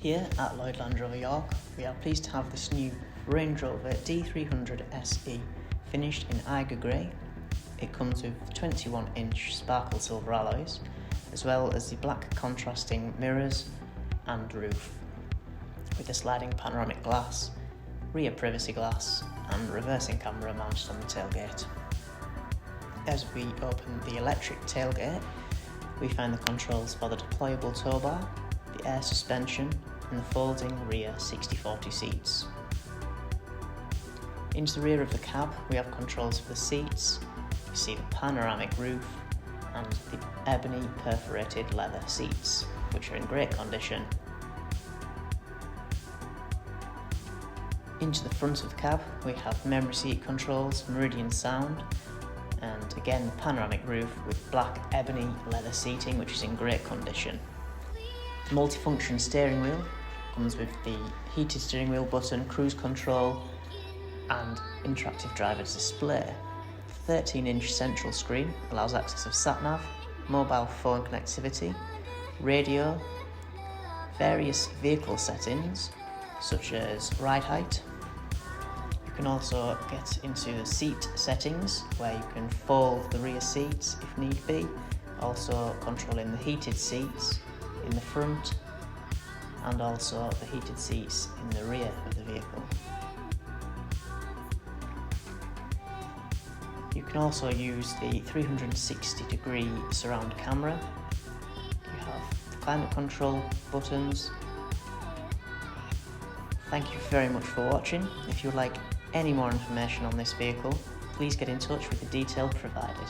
Here at Lloyd Land Rover York, we are pleased to have this new Range Rover D300 SE finished in Eiger Grey. It comes with 21-inch sparkle silver alloys, as well as the black contrasting mirrors and roof, with a sliding panoramic glass, rear privacy glass and reversing camera mounted on the tailgate. As we open the electric tailgate, we find the controls for the deployable tow bar, the air suspension and the folding rear 60/40 seats. Into the rear of the cab we have controls for the seats, you see the panoramic roof and the ebony perforated leather seats, which are in great condition. Into the front of the cab we have memory seat controls, Meridian sound, and again panoramic roof with black ebony leather seating, which is in great condition. The multifunction steering wheel comes with the heated steering wheel button, cruise control and interactive driver display. 13-inch central screen allows access of sat-nav, mobile phone connectivity, radio, various vehicle settings such as ride height. You can also get into the seat settings where you can fold the rear seats if need be, also controlling the heated seats in the front and also the heated seats in the rear of the vehicle. You can also use the 360-degree surround camera. You have the climate control buttons. Thank you very much for watching. If you would like any more information on this vehicle, please get in touch with the detail provided.